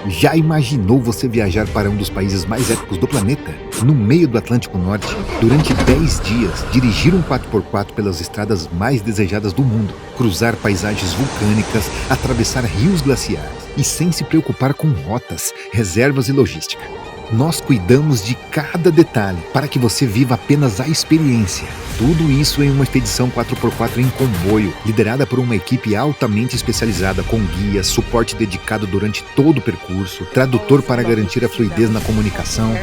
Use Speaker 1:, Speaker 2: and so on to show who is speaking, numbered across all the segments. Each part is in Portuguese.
Speaker 1: Já imaginou você viajar para um dos países mais épicos do planeta? No meio do Atlântico Norte, durante 10 dias, dirigir um 4x4 pelas estradas mais desejadas do mundo, cruzar paisagens vulcânicas, atravessar rios glaciares e sem se preocupar com rotas, reservas e logística. Nós cuidamos de cada detalhe para que você viva apenas a experiência. Tudo isso em uma expedição 4x4 em comboio, liderada por uma equipe altamente especializada com guias, suporte dedicado durante todo o percurso, tradutor para garantir a fluidez na comunicação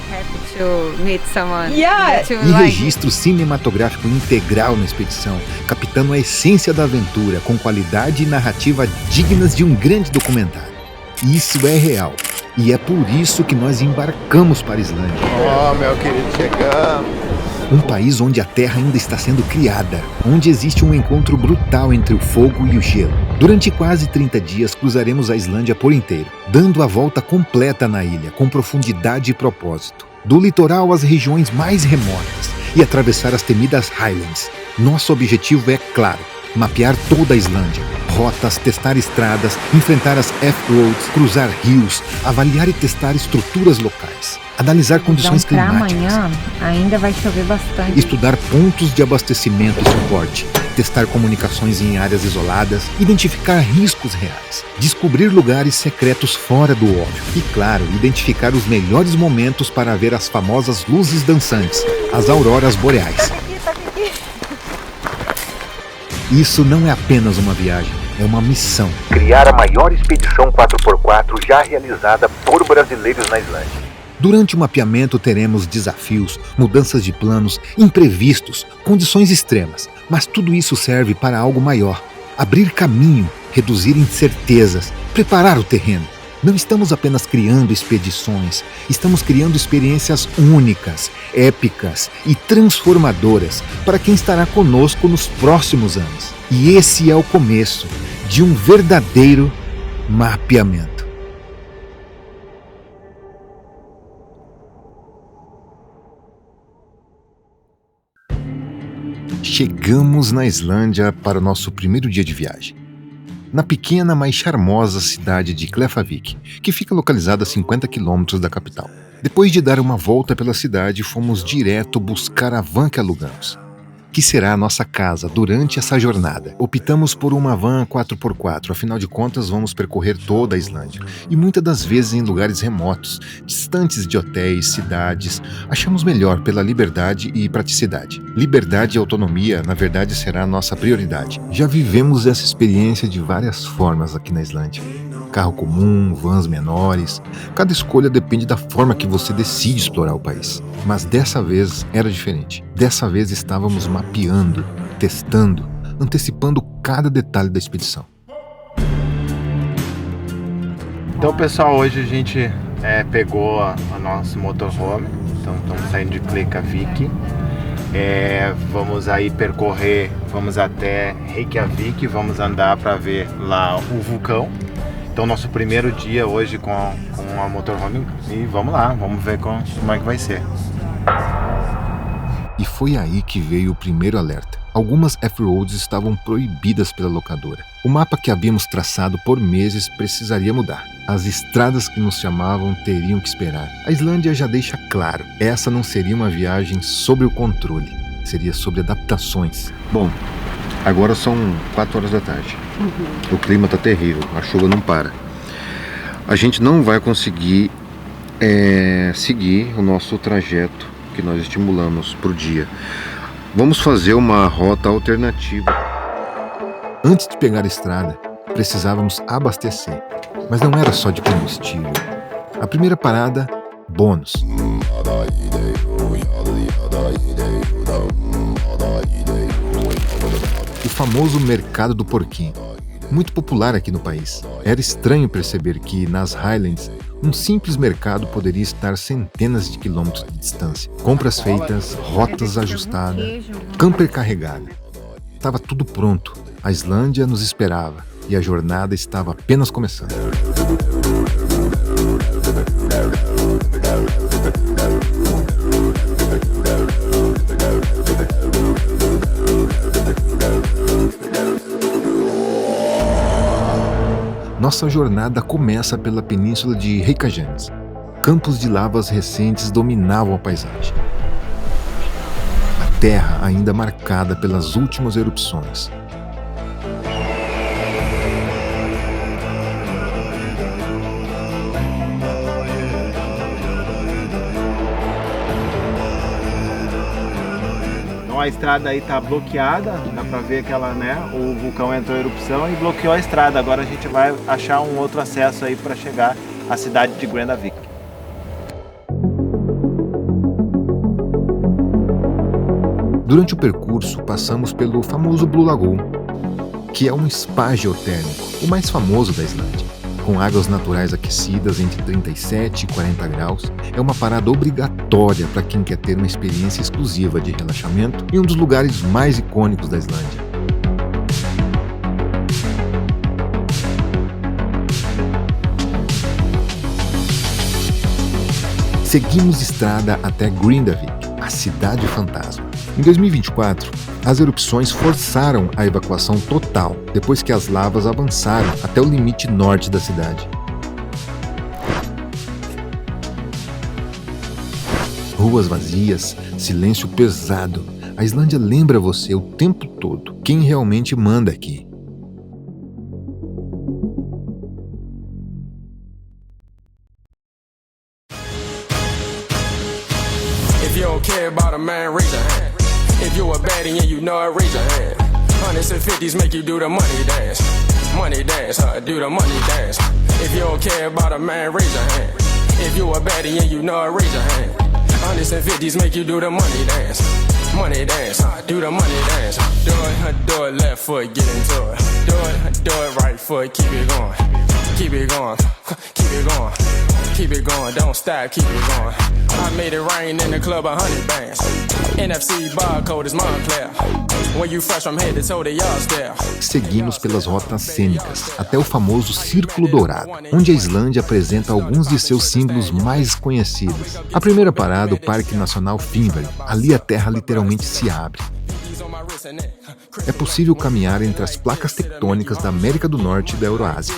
Speaker 1: e registro cinematográfico integral na expedição, captando a essência da aventura com qualidade e narrativa dignas de um grande documentário. Isso é real. E é por isso que nós embarcamos para a Islândia.
Speaker 2: Oh, meu querido, chegamos.
Speaker 1: Um país onde a terra ainda está sendo criada, onde existe um encontro brutal entre o fogo e o gelo. Durante quase 30 dias cruzaremos a Islândia por inteiro, dando a volta completa na ilha, com profundidade e propósito. Do litoral às regiões mais remotas e atravessar as temidas Highlands. Nosso objetivo é claro: mapear toda a Islândia. Rotas, testar estradas, enfrentar as F-roads, cruzar rios, avaliar e testar estruturas locais, analisar condições climáticas.
Speaker 3: Amanhã ainda vai chover bastante.
Speaker 1: Estudar pontos de abastecimento e suporte, testar comunicações em áreas isoladas, identificar riscos reais, descobrir lugares secretos fora do óbvio e, claro, identificar os melhores momentos para ver as famosas luzes dançantes, as auroras boreais. Isso não é apenas uma viagem, é uma missão. Criar a maior expedição 4x4 já realizada por brasileiros na Islândia. Durante o mapeamento teremos desafios, mudanças de planos, imprevistos, condições extremas. Mas tudo isso serve para algo maior. Abrir caminho, reduzir incertezas, preparar o terreno. Não estamos apenas criando expedições, estamos criando experiências únicas, épicas e transformadoras para quem estará conosco nos próximos anos. E esse é o começo de um verdadeiro mapeamento. Chegamos na Islândia para o nosso primeiro dia de viagem. Na pequena, mas charmosa cidade de Keflavik, que fica localizada a 50 quilômetros da capital. Depois de dar uma volta pela cidade, fomos direto buscar a van que alugamos, que será a nossa casa durante essa jornada. Optamos por uma van 4x4, afinal de contas vamos percorrer toda a Islândia, e muitas das vezes em lugares remotos, distantes de hotéis, cidades. Achamos melhor pela liberdade e praticidade. Liberdade e autonomia, na verdade, será a nossa prioridade. Já vivemos essa experiência de várias formas aqui na Islândia. Carro comum, vans menores. Cada escolha depende da forma que você decide explorar o país. Mas dessa vez era diferente. Dessa vez estávamos mapeando, testando, antecipando cada detalhe da expedição.
Speaker 2: Então, pessoal, hoje a gente pegou a nosso motorhome. Então, estamos saindo de Keflavik. Vamos aí percorrer, vamos até Reykjavik, vamos andar para ver lá o vulcão. Então, nosso primeiro dia hoje com a motorhome, e vamos lá, vamos ver como é que vai ser.
Speaker 1: E foi aí que veio o primeiro alerta. Algumas F-roads estavam proibidas pela locadora. O mapa que havíamos traçado por meses precisaria mudar. As estradas que nos chamavam teriam que esperar. A Islândia já deixa claro, essa não seria uma viagem sobre o controle, seria sobre adaptações. Bom, agora são 4 horas da tarde. O clima tá terrível, a chuva não para. A gente não vai conseguir seguir o nosso trajeto que nós estimulamos por dia. Vamos fazer uma rota alternativa. Antes de pegar a estrada, precisávamos abastecer. Mas não era só de combustível. A primeira parada, bônus. O famoso mercado do porquinho, muito popular aqui no país. Era estranho perceber que, nas Highlands, um simples mercado poderia estar centenas de quilômetros de distância. Compras feitas, rotas ajustadas, camper carregada. Estava tudo pronto. A Islândia nos esperava e a jornada estava apenas começando. Nós Nossa jornada começa pela península de Reykjanes. Campos de lavas recentes dominavam a paisagem. A terra ainda marcada pelas últimas erupções.
Speaker 2: Então a estrada aí tá bloqueada, dá pra ver que ela, né, o vulcão entrou em erupção e bloqueou a estrada. Agora a gente vai achar um outro acesso aí para chegar à cidade de Grindavik.
Speaker 1: Durante o percurso, passamos pelo famoso Blue Lagoon, que é um spa geotérmico, o mais famoso da Islândia. Com águas naturais aquecidas entre 37 e 40 graus, é uma parada obrigatória para quem quer ter uma experiência exclusiva de relaxamento em um dos lugares mais icônicos da Islândia. Seguimos estrada até Grindavik, a cidade fantasma. Em 2024, as erupções forçaram a evacuação total, depois que as lavas avançaram até o limite norte da cidade. Ruas vazias, silêncio pesado. A Islândia lembra você o tempo todo quem realmente manda aqui.
Speaker 4: If you don't care about a man, raise your hand. If you a baddie and you know it, raise your hand. Hundreds and fifties make you do the money dance. Money dance, do the money dance. If you don't care about a man, raise your hand. If you a baddie and you know it, raise your hand. Hundreds and fifties make you do the money dance. Money dance, do the money dance. Do it left foot, get into it. Do it right foot, keep it going. Keep it going, keep it going. Keep it going, don't stop, keep it going. I made it rain in the club, 100 bands. NFC barcode is Montclair. When you fresh from head to toe, they all stare.
Speaker 1: Seguimos pelas rotas cênicas até o famoso Círculo Dourado, onde a Islândia apresenta alguns de seus símbolos mais conhecidos. A primeira parada, o Parque Nacional Finnveri. Ali a terra literalmente se abre. É possível caminhar entre as placas tectônicas da América do Norte e da Euroásia.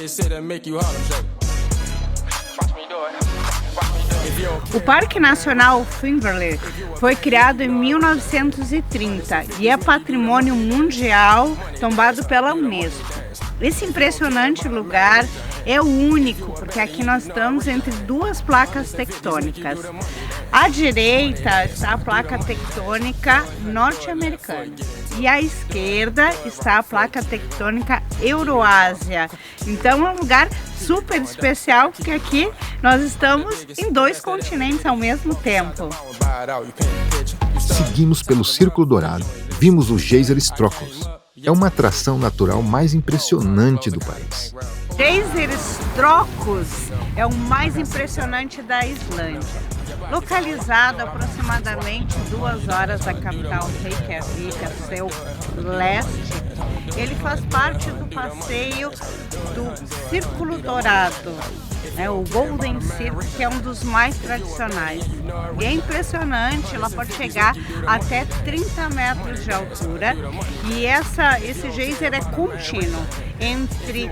Speaker 3: O Parque Nacional Finnveri foi criado em 1930 e é patrimônio mundial tombado pela Unesco. Esse impressionante lugar é único, porque aqui nós estamos entre duas placas tectônicas. À direita está a placa tectônica norte-americana e à esquerda está a placa tectônica Euroásia. Então é um lugar super especial, porque aqui nós estamos em dois continentes ao mesmo tempo.
Speaker 1: Seguimos pelo Círculo Dourado, vimos o Geyser Strókuls. É uma atração natural mais impressionante do país.
Speaker 3: Geyser Strókuls é o mais impressionante da Islândia. Localizado a aproximadamente 2 horas da capital Reykjavik, a seu leste, ele faz parte do passeio do Círculo Dourado, o Golden Circle, que é um dos mais tradicionais. E é impressionante, ela pode chegar até 30 metros de altura e esse geyser é contínuo. Entre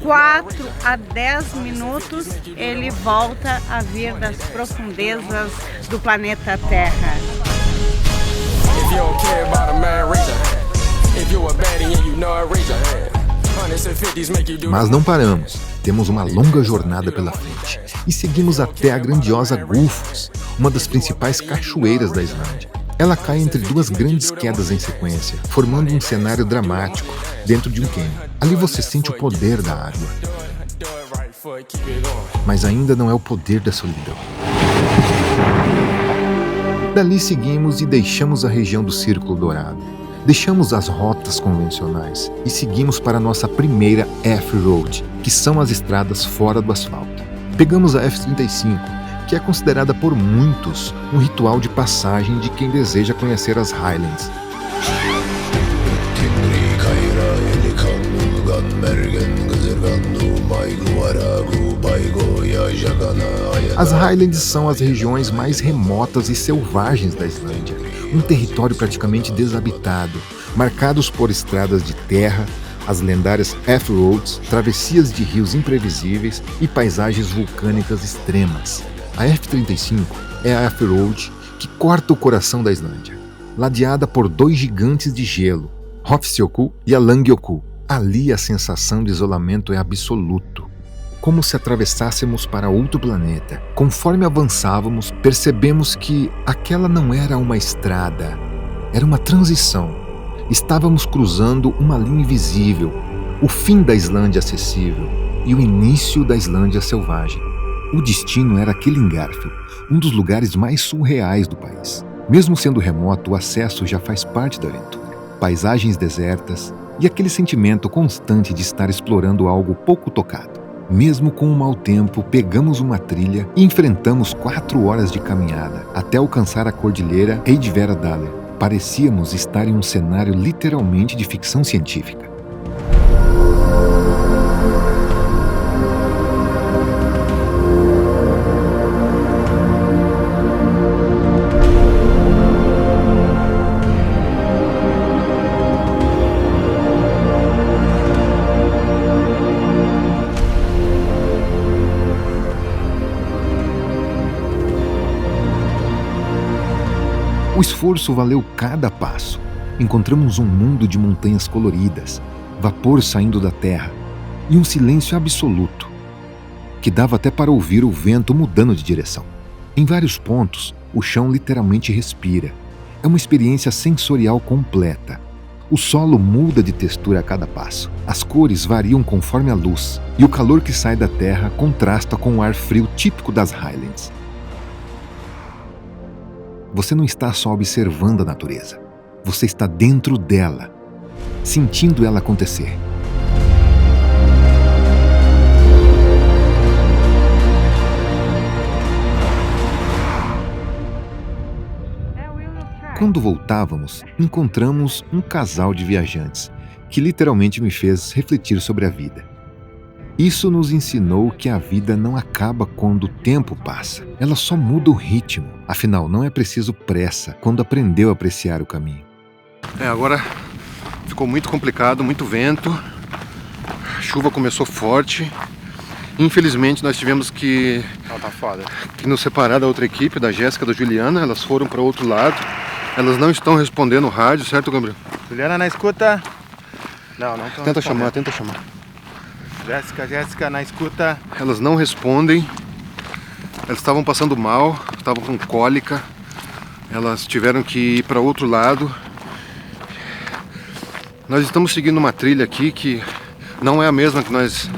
Speaker 3: 4 a 10 minutos ele volta a vir das profundezas do planeta Terra.
Speaker 1: Mas não paramos, temos uma longa jornada pela frente e seguimos até a grandiosa Gullfoss, uma das principais cachoeiras da Islândia. Ela cai entre duas grandes quedas em sequência, formando um cenário dramático dentro de um cânion. Ali você sente o poder da água. Mas ainda não é o poder da solidão. Dali seguimos e deixamos a região do Círculo Dourado. Deixamos as rotas convencionais e seguimos para a nossa primeira F-Road, que são as estradas fora do asfalto. Pegamos a F-35, que é considerada por muitos um ritual de passagem de quem deseja conhecer as Highlands. As Highlands são as regiões mais remotas e selvagens da Islândia, um território praticamente desabitado, marcados por estradas de terra, As lendárias F-Roads, travessias de rios imprevisíveis e paisagens vulcânicas extremas. A F-35 é a F-Road que corta o coração da Islândia, ladeada por 2 gigantes de gelo, Hofsjökull e a Langjökull. Ali a sensação de isolamento é absoluto, como se atravessássemos para outro planeta. Conforme avançávamos, percebemos que aquela não era uma estrada, era uma transição. Estávamos cruzando uma linha invisível, o fim da Islândia acessível e o início da Islândia selvagem. O destino era Killingarfjall, um dos lugares mais surreais do país. Mesmo sendo remoto, o acesso já faz parte da aventura. Paisagens desertas e aquele sentimento constante de estar explorando algo pouco tocado. Mesmo com o mau tempo, pegamos uma trilha e enfrentamos 4 horas de caminhada até alcançar a cordilheira Eidfjalladalir. Parecíamos estar em um cenário literalmente de ficção científica. O esforço valeu cada passo. Encontramos um mundo de montanhas coloridas, vapor saindo da terra e um silêncio absoluto, que dava até para ouvir o vento mudando de direção. Em vários pontos, o chão literalmente respira. É uma experiência sensorial completa. O solo muda de textura a cada passo. As cores variam conforme a luz, e o calor que sai da terra contrasta com o ar frio típico das Highlands. Você não está só observando a natureza. Você está dentro dela, sentindo ela acontecer. Quando voltávamos, encontramos um casal de viajantes que literalmente me fez refletir sobre a vida. Isso nos ensinou que a vida não acaba quando o tempo passa. Ela só muda o ritmo. Afinal, não é preciso pressa quando aprendeu a apreciar o caminho.
Speaker 5: Agora ficou muito complicado, muito vento. A chuva começou forte. Infelizmente, nós tivemos que nos separar da outra equipe, da Jéssica e da Juliana. Elas foram para o outro lado. Elas não estão respondendo o rádio, certo, Gabriel?
Speaker 2: Juliana na escuta. Não estão
Speaker 5: Tenta
Speaker 2: respondendo.
Speaker 5: chamar.
Speaker 2: Jéssica na escuta.
Speaker 5: Elas não respondem. Elas estavam passando mal, estavam com cólica. Elas tiveram que ir para outro lado. Nós estamos seguindo uma trilha aqui que não é a mesma que nós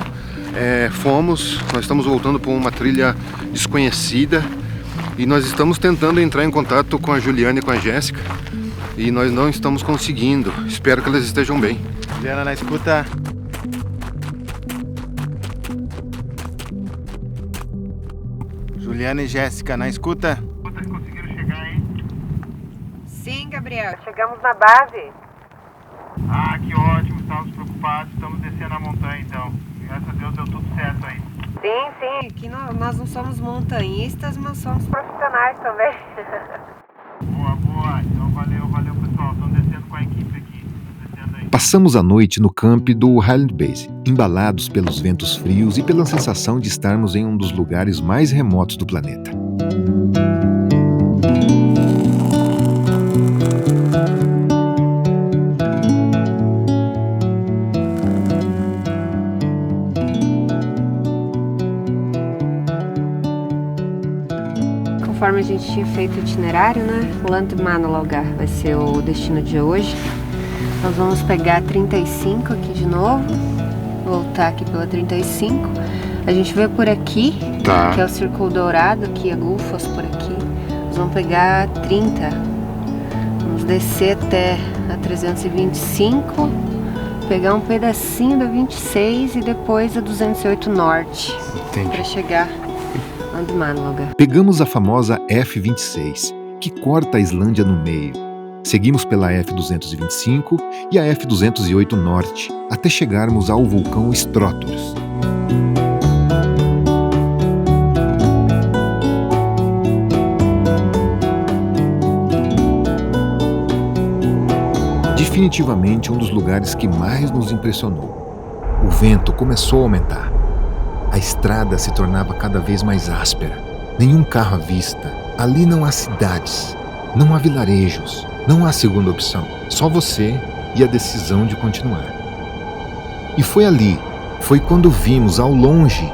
Speaker 5: fomos. Nós estamos voltando por uma trilha desconhecida. E nós estamos tentando entrar em contato com a Juliana e com a Jéssica. E nós não estamos conseguindo. Espero que elas estejam bem.
Speaker 2: Juliana na escuta. Juliana e Jéssica na escuta.
Speaker 6: Vocês conseguiram chegar, hein?
Speaker 3: Sim, Gabriel.
Speaker 7: Chegamos na base.
Speaker 6: Ah, que ótimo, estávamos preocupados, estamos descendo a montanha então. Graças a Deus deu tudo certo aí.
Speaker 7: Sim.
Speaker 3: Aqui nós não somos montanhistas, mas somos
Speaker 7: Profissionais também.
Speaker 6: Boa. Então valeu pessoal, estamos descendo com a equipe aqui. Descendo aí.
Speaker 1: Passamos a noite no camp do Highland Base, embalados pelos ventos frios e pela sensação de estarmos em um dos lugares mais remotos do planeta.
Speaker 7: Conforme a gente tinha feito o itinerário, né? Landmannalaugar vai ser o destino de hoje. Nós vamos pegar a 35 aqui de novo, voltar aqui pela 35. A gente veio por aqui, que é o Círculo Dourado, aqui a Gullfoss por aqui. Nós vamos pegar a 30, vamos descer até a 325, pegar um pedacinho da 26 e depois a 208 Norte, para chegar a Landmannalaugar.
Speaker 1: Pegamos a famosa F-26, que corta a Islândia no meio. Seguimos pela F-225 e a F-208 Norte, até chegarmos ao vulcão Strótoros. definitivamente um dos lugares que mais nos impressionou. O vento começou a aumentar. A estrada se tornava cada vez mais áspera. Nenhum carro à vista. Ali não há cidades, não há vilarejos, não há segunda opção. Só você e a decisão de continuar. E foi quando vimos ao longe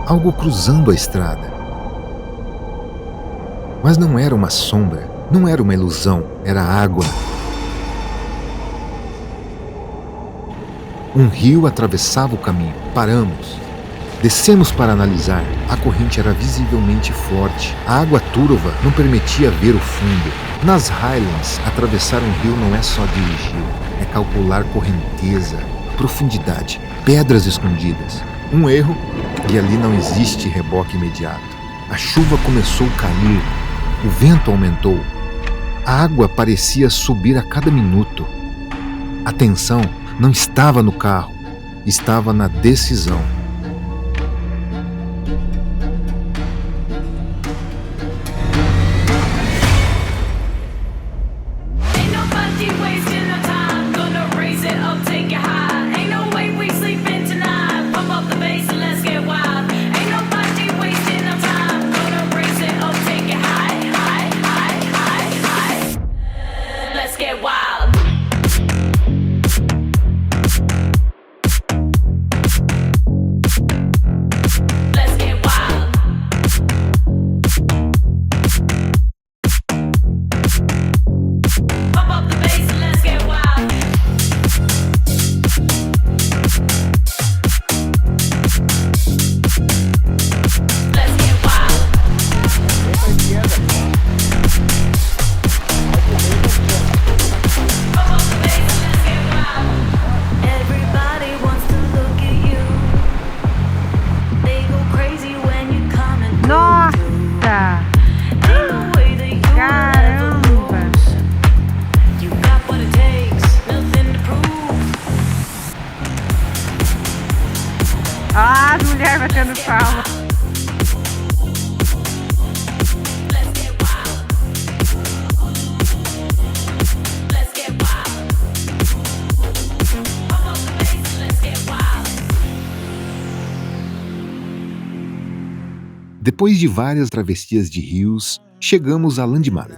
Speaker 1: algo cruzando a estrada. Mas não era uma sombra, não era uma ilusão, era água. Um rio atravessava o caminho. Paramos. Descemos para analisar. A corrente era visivelmente forte. A água turva não permitia ver o fundo. Nas Highlands, atravessar um rio não é só dirigir, é calcular correnteza, profundidade, pedras escondidas. Um erro e ali não existe reboque imediato. A chuva começou a cair, o vento aumentou. A água parecia subir a cada minuto. A tensão não estava no carro, estava na decisão.
Speaker 3: Ah, as mulheres batendo palma.
Speaker 1: Depois de várias travessias de rios, chegamos a Landmale,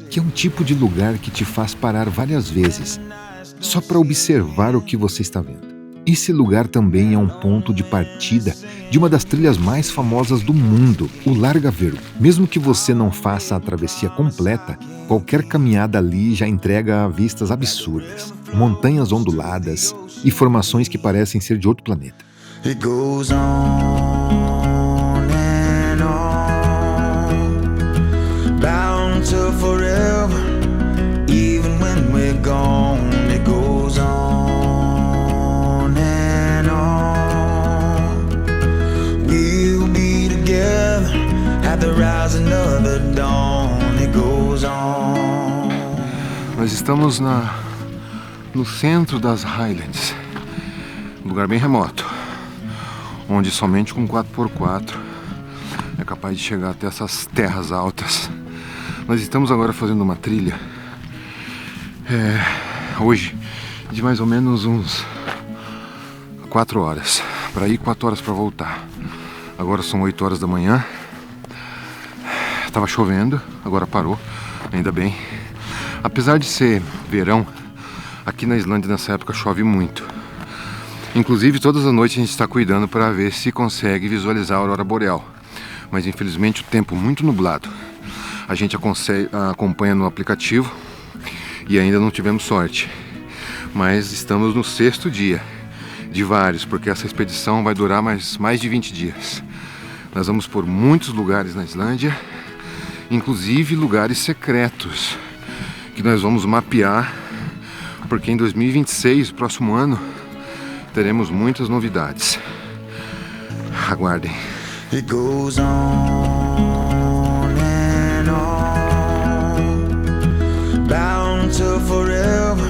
Speaker 1: que é um tipo de lugar que te faz parar várias vezes, só para observar o que você está vendo. Esse lugar também é um ponto de partida de uma das trilhas mais famosas do mundo, o Largaveiro. Mesmo que você não faça a travessia completa, qualquer caminhada ali já entrega vistas absurdas, montanhas onduladas e formações que parecem ser de outro planeta.
Speaker 8: It goes on and on, bound to forever, even when we're gone. It goes on and on, we'll be together at the rising of the dawn. It goes on.
Speaker 5: Nós estamos no centro das Highlands, um lugar bem remoto, onde somente com 4x4 é capaz de chegar até essas terras altas. Nós estamos agora fazendo uma trilha hoje de mais ou menos uns 4 horas para ir, 4 horas para voltar. Agora são 8 horas da manhã. Tava chovendo, agora parou, ainda bem. Apesar de ser verão, aqui na Islândia nessa época chove muito. Inclusive todas as noites a gente está cuidando para ver se consegue visualizar a aurora boreal. Mas infelizmente o tempo muito nublado. A gente acompanha no aplicativo e ainda não tivemos sorte. Mas estamos no 6º dia de vários, porque essa expedição vai durar mais de 20 dias. Nós vamos por muitos lugares na Islândia, inclusive lugares secretos, que nós vamos mapear, porque em 2026, próximo ano, teremos muitas novidades. Aguardem.
Speaker 8: It goes on and on, bound to forever,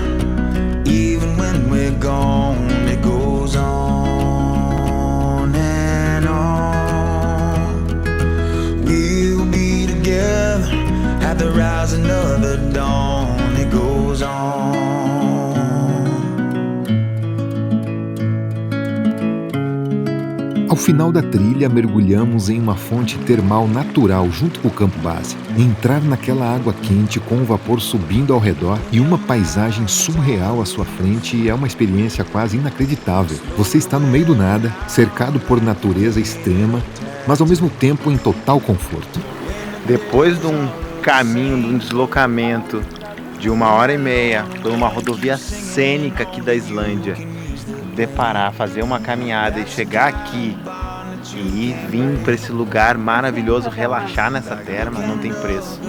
Speaker 8: even when we're gone. It goes on and on, we'll be together at the rising of the dawn. It goes on.
Speaker 1: final da trilha, mergulhamos em uma fonte termal natural junto com o campo base. Entrar naquela água quente com o vapor subindo ao redor e uma paisagem surreal à sua frente é uma experiência quase inacreditável. Você está no meio do nada, cercado por natureza extrema, mas ao mesmo tempo em total conforto.
Speaker 2: Depois de um caminho, de um deslocamento de 1h30 por uma rodovia cênica aqui da Islândia, deparar, fazer uma caminhada e chegar aqui e vir para esse lugar maravilhoso, relaxar nessa terra, não tem preço.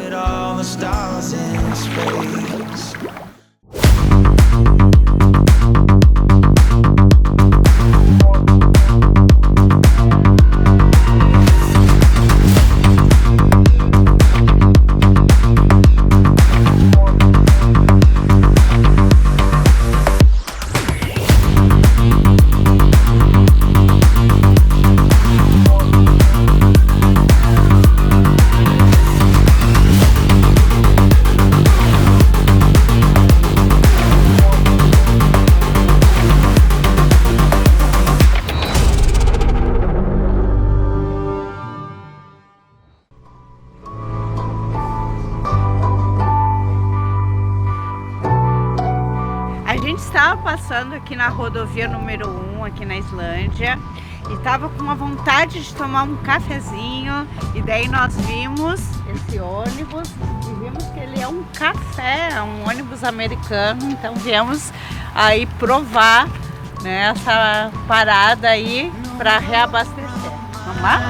Speaker 3: Estava passando aqui na rodovia número 1 aqui na Islândia e estava com uma vontade de tomar um cafezinho, e daí nós vimos esse ônibus e vimos que ele é um café, é um ônibus americano, então viemos aí provar, né, essa parada aí para reabastecer. Vamos lá?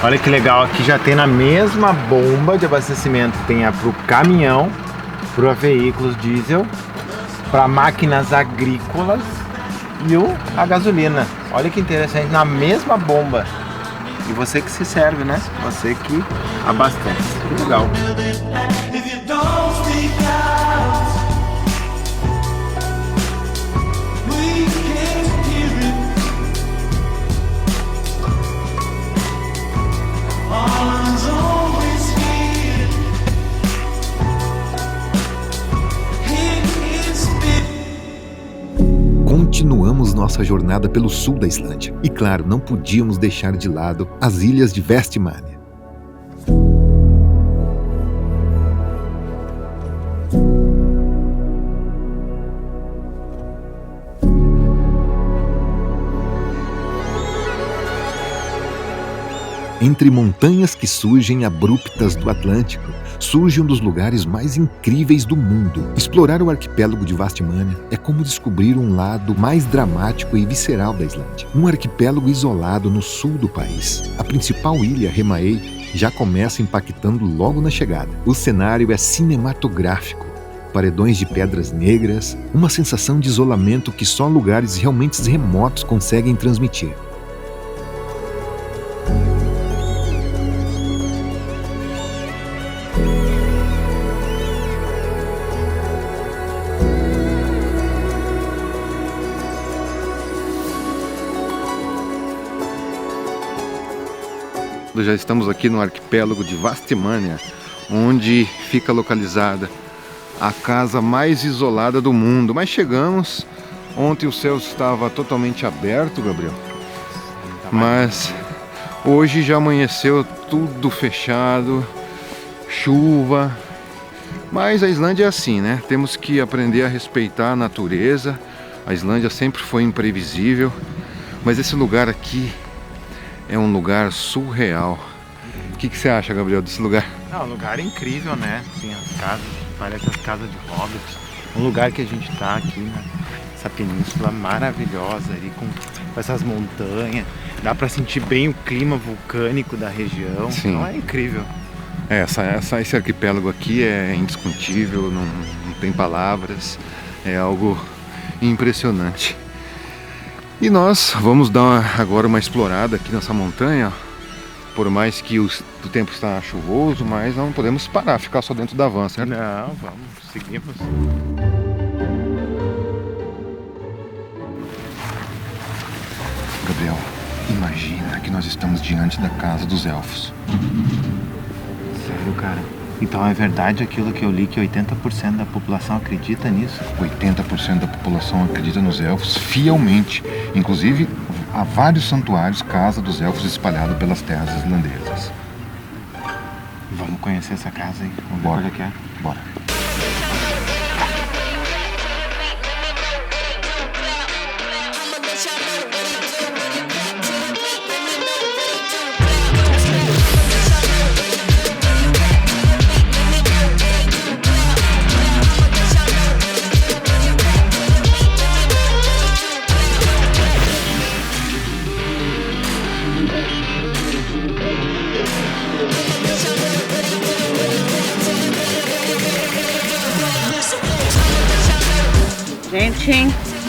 Speaker 2: Olha que legal, aqui já tem na mesma bomba de abastecimento, tem para o caminhão, para veículos diesel, para máquinas agrícolas e a gasolina. Olha que interessante, na mesma bomba. E você que se serve, né? Você que abastece. Que legal.
Speaker 1: Continuamos nossa jornada pelo sul da Islândia. E claro, não podíamos deixar de lado as ilhas de Vestmannaeyjar. Entre montanhas que surgem abruptas do Atlântico, surge um dos lugares mais incríveis do mundo. Explorar o arquipélago de Vestmannaeyjar é como descobrir um lado mais dramático e visceral da Islândia. Um arquipélago isolado no sul do país. A principal ilha, Heimaey, já começa impactando logo na chegada. O cenário é cinematográfico. Paredões de pedras negras, uma sensação de isolamento que só lugares realmente remotos conseguem transmitir.
Speaker 5: Já estamos aqui no arquipélago de Vestmannaeyjar, onde fica localizada a casa mais isolada do mundo. Mas chegamos, ontem o céu estava totalmente aberto, Gabriel, mas hoje já amanheceu tudo fechado, chuva. Mas a Islândia é assim, né? Temos que aprender a respeitar a natureza. A Islândia sempre foi imprevisível, mas esse lugar aqui é um lugar surreal. O que você acha, Gabriel, desse lugar?
Speaker 2: Não, o lugar é incrível, né? Tem as casas, parece as casas de hobbits. Um lugar que a gente tá aqui, né? Essa península maravilhosa ali com essas montanhas. Dá pra sentir bem o clima vulcânico da região.
Speaker 5: Sim.
Speaker 2: Então é incrível.
Speaker 5: Esse arquipélago aqui é indiscutível, não tem palavras. É algo impressionante. E nós vamos dar agora uma explorada aqui nessa montanha, Por mais que o tempo está chuvoso, mas não podemos parar, ficar só dentro da van, certo?
Speaker 2: Não, vamos, seguimos.
Speaker 1: Gabriel, imagina que nós estamos diante da casa dos elfos.
Speaker 2: Sério, cara? Então é verdade aquilo que eu li, que 80% da população acredita nisso?
Speaker 1: 80% da população acredita nos elfos fielmente. Inclusive, há vários santuários casa dos elfos espalhados pelas terras islandesas.
Speaker 2: Vamos conhecer essa casa aí. Vamos ver
Speaker 1: Bora.
Speaker 2: qual é que é.
Speaker 1: Bora.
Speaker 3: Gente,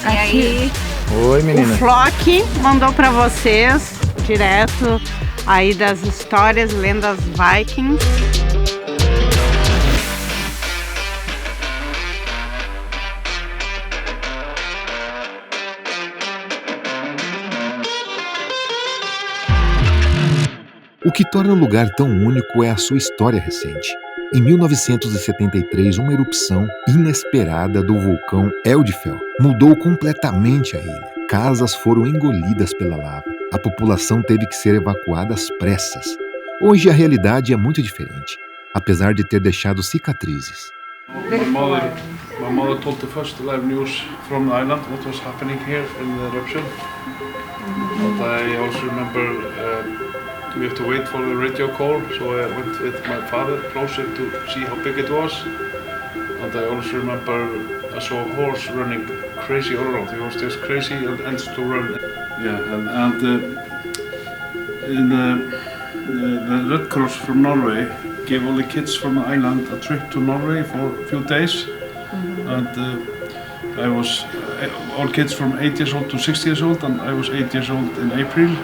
Speaker 3: aqui
Speaker 2: Oi,
Speaker 3: o
Speaker 2: menina.
Speaker 3: Flock mandou para vocês, direto aí das histórias, lendas Vikings.
Speaker 1: O que torna o lugar tão único é a sua história recente. Em 1973, uma erupção inesperada do vulcão Eldfell mudou completamente a ilha. Casas foram engolidas pela lava. A população teve que ser evacuada às pressas. Hoje a realidade é muito diferente, apesar de ter deixado cicatrizes.
Speaker 9: My mother told the first live news from the island what was happening here in the eruption. But I also remember we have to wait for the radio call, so I went with my father closer to see how big it was. And I also remember I saw a horse running crazy all around. He was just crazy and to run. Yeah, and the Red Cross from Norway gave all the kids from the island a trip to Norway for a few days. And I was all kids from 8 years old to 60 years old, and I was 8 years old in April.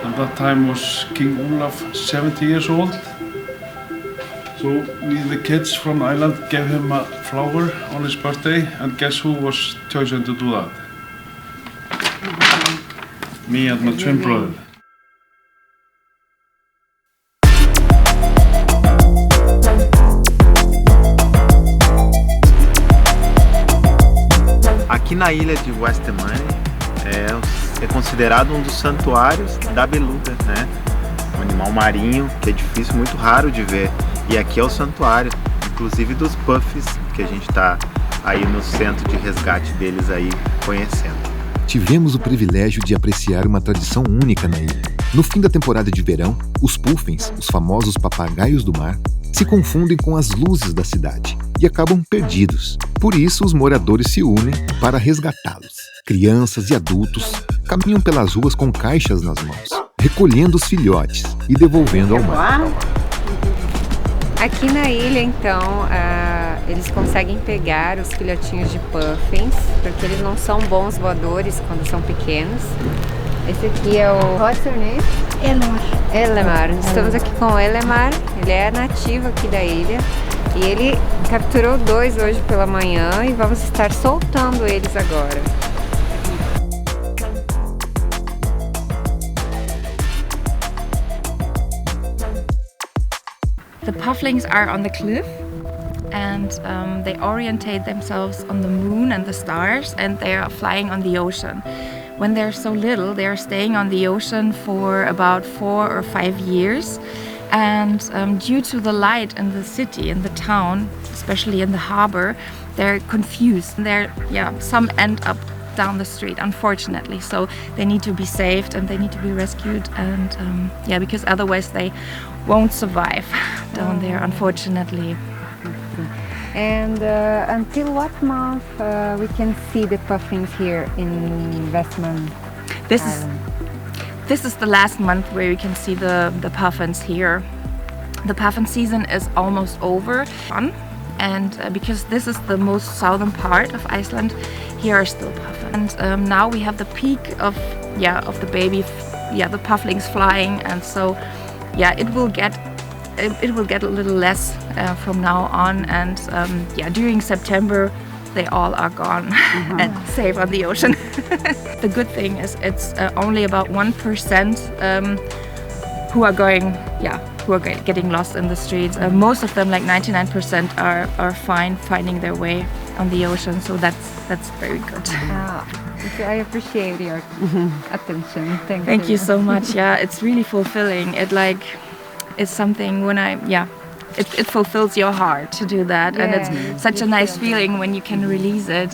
Speaker 9: And that time was King Olaf 70 years old. So we, the kids from the island, gave him a flower on his birthday, and guess who was chosen to do that? Me and my twin brother.
Speaker 2: Aqui na ilha de Westmannaey é considerado um dos santuários da beluga, né? Um animal marinho que é difícil, muito raro de ver. E aqui é o santuário, inclusive dos puffs, que a gente está aí no centro de resgate deles aí conhecendo.
Speaker 1: Tivemos o privilégio de apreciar uma tradição única na ilha. No fim da temporada de verão, os puffins, os famosos papagaios do mar, se confundem com as luzes da cidade e acabam perdidos. Por isso, os moradores se unem para resgatá-los. Crianças e adultos caminham pelas ruas com caixas nas mãos, recolhendo os filhotes e devolvendo ao mar.
Speaker 7: Aqui na ilha, então, eles conseguem pegar os filhotinhos de puffins, porque eles não são bons voadores quando são pequenos. Esse aqui é o... What's your name? Elemar. Estamos aqui com o Elemar, ele é nativo aqui da ilha. E ele capturou 2 hoje pela manhã e vamos estar soltando eles agora.
Speaker 10: The pufflings are on the cliff and they orientate themselves on the moon and the stars, and they are flying on the ocean. When they're so little, they are staying on the ocean for about 4 or 5 years. And due to the light in the city, in the town, especially in the harbor, they're confused. Some end up down the street, unfortunately. So they need to be saved and they need to be rescued. And because otherwise they won't survive down there, unfortunately.
Speaker 7: And until what month we can see the puffins here in Westman Island?
Speaker 10: This is the last month where you can see the puffins here. The puffin season is almost over, and because this is the most southern part of Iceland, here are still puffins. And now we have the peak of the baby, the pufflings flying, and so yeah, it will get a little less from now on, and yeah, during September they all are gone and safe on the ocean. The good thing is it's only about 1% who are getting lost in the streets. Most of them, like 99%, are fine finding their way on the ocean, so that's very good.
Speaker 7: I appreciate your attention.
Speaker 10: Thank you so much. Yeah, it's really fulfilling. It's something when it fulfills your heart to do that, and it's such a nice feeling when you can release it.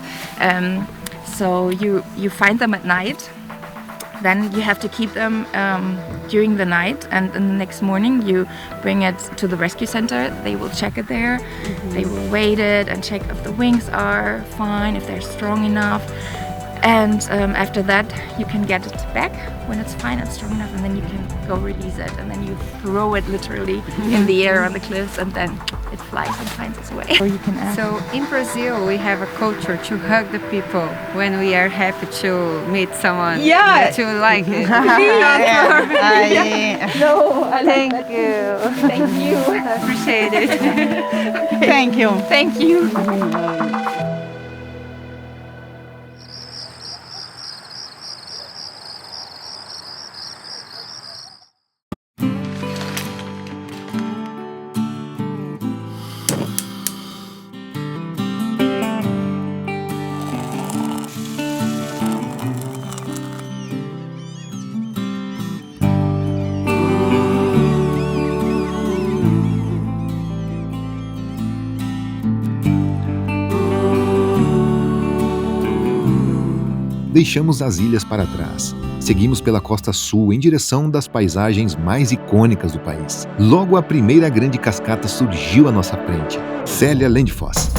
Speaker 10: So you find them at night, then you have to keep them during the night, and in the next morning you bring it to the rescue center. They will check it there. They will weight it and check if the wings are fine, if they're strong enough. And after that, you can get it back when it's fine and strong enough, and then you can go release it, and then you throw it literally in the air on the cliffs, and then it flies and finds its way. Or you can ask.
Speaker 7: So in Brazil, we have a culture to hug the people when we are happy to meet someone.
Speaker 3: Yeah,
Speaker 7: to like it.
Speaker 10: No, I
Speaker 7: Thank
Speaker 10: like
Speaker 7: you.
Speaker 10: Thank you.
Speaker 7: I appreciate it.
Speaker 3: Thank you.
Speaker 10: Thank you.
Speaker 1: Deixamos as ilhas para trás. Seguimos pela costa sul em direção das paisagens mais icônicas do país. Logo a primeira grande cascata surgiu à nossa frente, Célia Landfoss.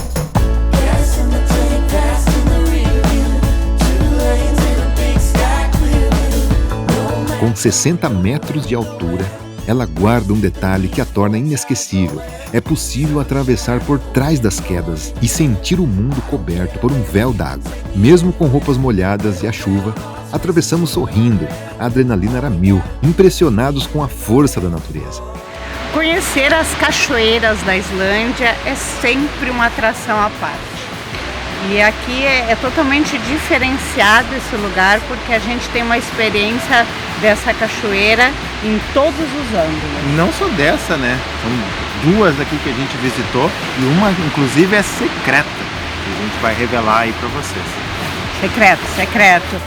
Speaker 1: Com 60 metros de altura, ela guarda um detalhe que a torna inesquecível. É possível atravessar por trás das quedas e sentir o mundo coberto por um véu d'água. Mesmo com roupas molhadas e a chuva, atravessamos sorrindo. A adrenalina era mil, impressionados com a força da natureza.
Speaker 3: Conhecer as cachoeiras da Islândia é sempre uma atração à parte. E aqui é totalmente diferenciado esse lugar, porque a gente tem uma experiência dessa cachoeira em todos os ângulos.
Speaker 2: Não só dessa, né? São duas aqui que a gente visitou e uma, inclusive, é secreta. Que a gente vai revelar aí pra vocês.
Speaker 3: Secreto, secreto.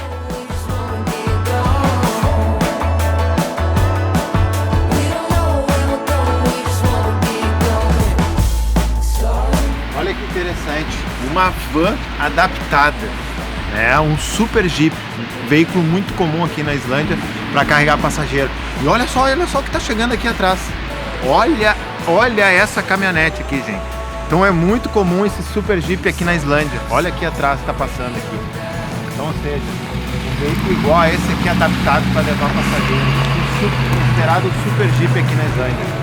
Speaker 2: Olha que interessante, uma van adaptada, né? Um super jeep, um veículo muito comum aqui na Islândia para carregar passageiro. E olha só o que está chegando aqui atrás. Olha essa caminhonete aqui, gente. Então é muito comum esse super jeep aqui na Islândia. Olha aqui atrás, está passando aqui. Então, ou seja, um veículo igual a esse aqui adaptado para levar passageiro. Considerado super jeep aqui na Islândia.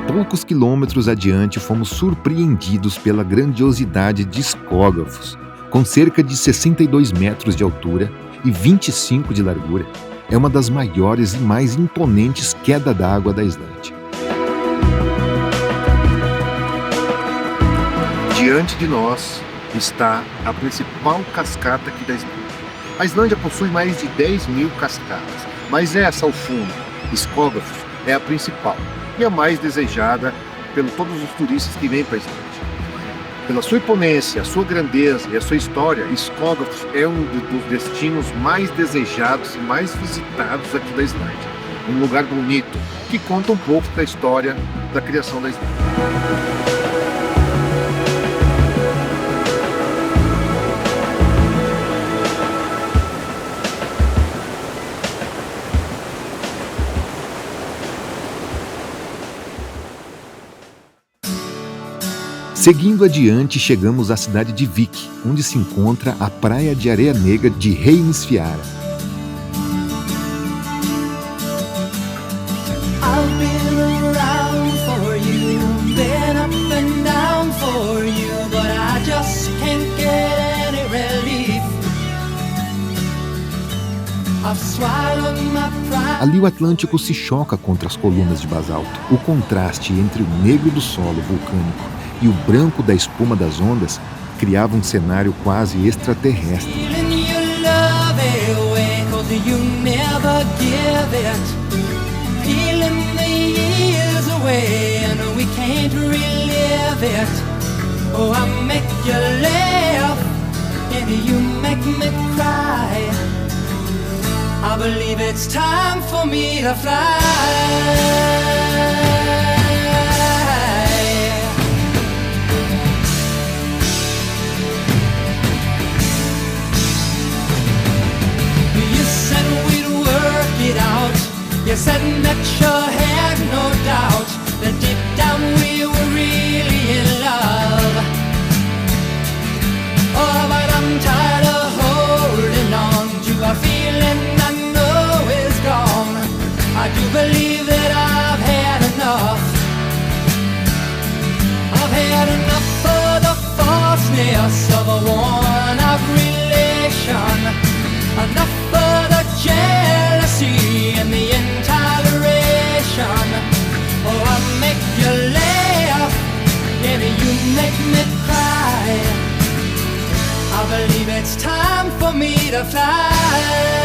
Speaker 1: Poucos quilômetros adiante, fomos surpreendidos pela grandiosidade de Skógafos. Com cerca de 62 metros de altura e 25 de largura, é uma das maiores e mais imponentes quedas d'água da Islândia. Diante de nós está a principal cascata aqui da Islândia. A Islândia possui mais de 10.000 cascatas, mas essa ao fundo, Skógafos, é a principal e a mais desejada por todos os turistas que vêm para a Islândia. Pela sua imponência, a sua grandeza e a sua história, Skógafos é um dos destinos mais desejados e mais visitados aqui da Islândia. Um lugar bonito que conta um pouco da história da criação da Islândia. Seguindo adiante, chegamos à cidade de Vik, onde se encontra a praia de areia negra de Reynisfjara. Ali o Atlântico se choca contra as colunas de basalto. O contraste entre o negro do solo vulcânico e o branco da espuma das ondas criava um cenário quase extraterrestre.
Speaker 8: I believe it's time for me to fly. You said we'd work it out. You said that you had no doubt that deep down we were really in love. Oh, but I'm tired of holding on to a feeling I do believe that I've had enough. I've had enough of the falseness of a worn-out relation. Enough of the jealousy and the intoleration. Oh, I make you laugh and you make me cry. I believe it's time for me to fly.